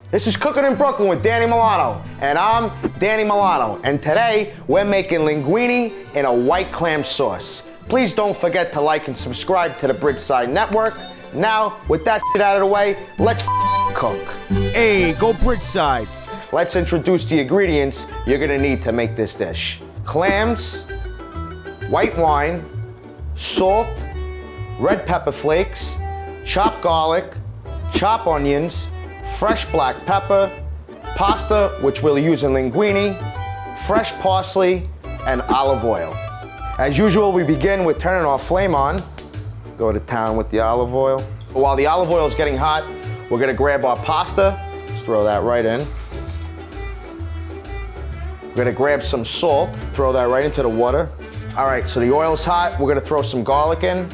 This is Cookin' in Brooklyn with Danny Milano, and I'm Danny Milano, and today we're making linguini in a white clam sauce. Please don't forget to like and subscribe to the Bridgeside Network. Now, with that shit out of the way, let's cook. Hey, go Bridgeside. Let's introduce the ingredients you're gonna need to make this dish. Clams, white wine, salt, red pepper flakes, chopped garlic, chopped onions, fresh black pepper, pasta, which we'll use in linguini, fresh parsley, and olive oil. As usual, we begin with turning our flame on. Go to town with the olive oil. While the olive oil is getting hot, we're gonna grab our pasta. Let's throw that right in. We're gonna grab some salt, throw that right into the water. All right, so the oil's hot. We're gonna throw some garlic in.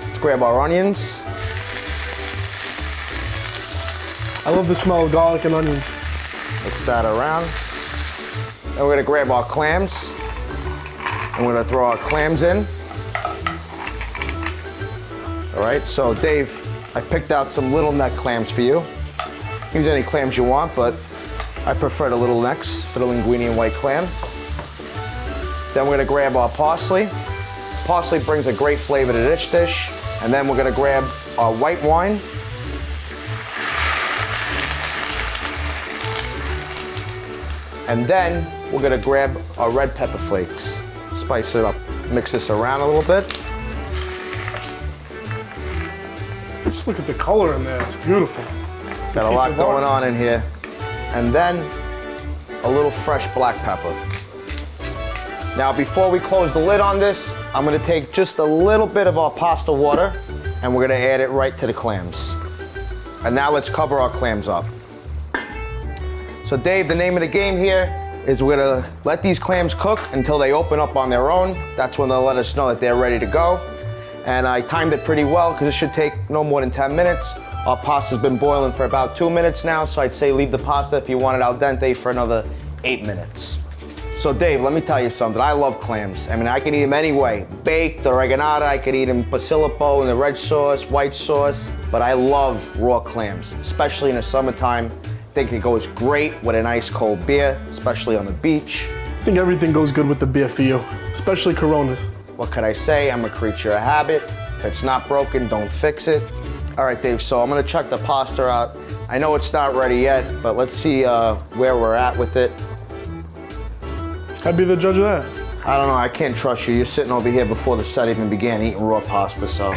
Let's grab our onions. I love the smell of garlic and onions. Mix that around. Then we're gonna grab our clams. And we're gonna throw our clams in. All right, so Dave, I picked out some little neck clams for you. Use any clams you want, but I prefer the little necks for the linguini and white clam. Then we're gonna grab our parsley. Parsley brings a great flavor to this dish. And then we're gonna grab our white wine. And then we're gonna grab our red pepper flakes. Spice it up, mix this around a little bit. Just look at the color in there, it's beautiful. Got a lot going on in here. And then a little fresh black pepper. Now before we close the lid on this, I'm gonna take just a little bit of our pasta water and we're gonna add it right to the clams. And now let's cover our clams up. So Dave, the name of the game here is we're gonna let these clams cook until they open up on their own. That's when they'll let us know that they're ready to go. And I timed it pretty well because it should take no more than 10 minutes. Our pasta's been boiling for about 2 minutes now, so I'd say leave the pasta if you want it al dente for another 8 minutes. So Dave, let me tell you something. I love clams. I mean, I can eat them any way. Baked, oreganata, I could eat them basilico in the red sauce, white sauce, but I love raw clams, especially in the summertime. I think it goes great with an ice cold beer, especially on the beach. I think everything goes good with the beer for you, especially Coronas. What could I say? I'm a creature of habit. If it's not broken, don't fix it. All right, Dave, so I'm gonna check the pasta out. I know it's not ready yet, but let's see where we're at with it. I'd be the judge of that. I don't know, I can't trust you. You're sitting over here before the set even began eating raw pasta, so.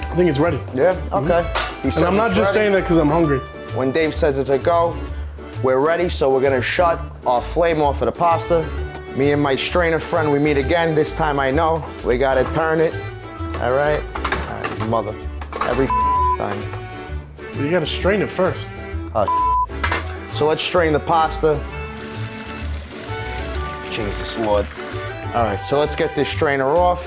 I think it's ready. Yeah, okay. And I'm not just saying that because I'm hungry. When Dave says it's a go, we're ready, so we're gonna shut our flame off of the pasta. Me and my strainer friend, we meet again. This time I know we gotta turn it. All right, mother, every time. You gotta strain it first. So let's strain the pasta. Jesus Lord. All right, so let's get this strainer off.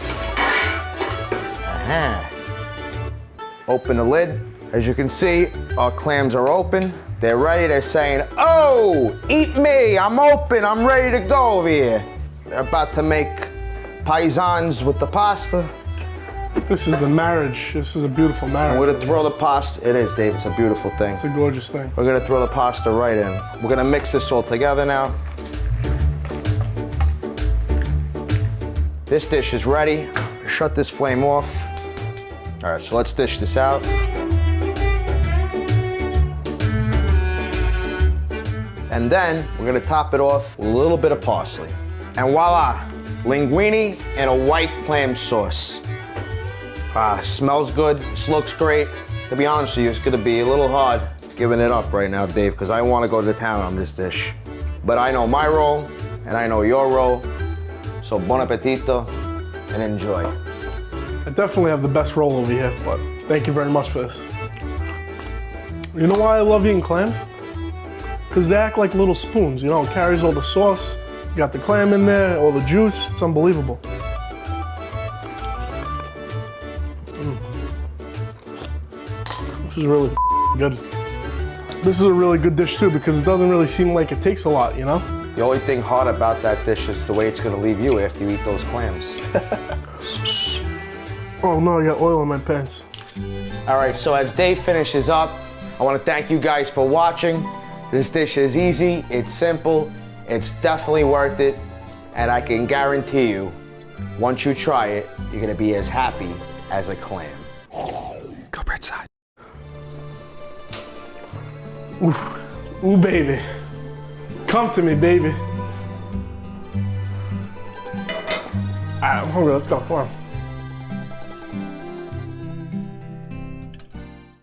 Open the lid. As you can see, our clams are open. They're ready, they're saying, oh, eat me, I'm open, I'm ready to go over here. They're about to make paisans with the pasta. This is the marriage. This is a beautiful marriage. We're gonna throw the pasta, it is, Dave, it's a beautiful thing. It's a gorgeous thing. We're gonna throw the pasta right in. We're gonna mix this all together now. This dish is ready. Shut this flame off. All right, so let's dish this out. And then we're gonna top it off with a little bit of parsley. And voila, linguini and a white clam sauce. Smells good, this looks great. To be honest with you, it's gonna be a little hard giving it up right now, Dave, because I wanna go to town on this dish. But I know my role, and I know your role, so buon appetito, and enjoy. I definitely have the best roll over here, but thank you very much for this. You know why I love eating clams? Because they act like little spoons, you know, it carries all the sauce, you got the clam in there, all the juice, it's unbelievable. This is really good. This is a really good dish too because it doesn't really seem like it takes a lot, you know? The only thing hard about that dish is the way it's gonna leave you after you eat those clams. Oh no, I got oil in my pants. All right, so as Dave finishes up, I wanna thank you guys for watching. This dish is easy, it's simple, it's definitely worth it, and I can guarantee you, once you try it, you're gonna be as happy as a clam. Go Bridgeside. Ooh, baby. Come to me, baby. All right, I'm hungry, let's go, come on.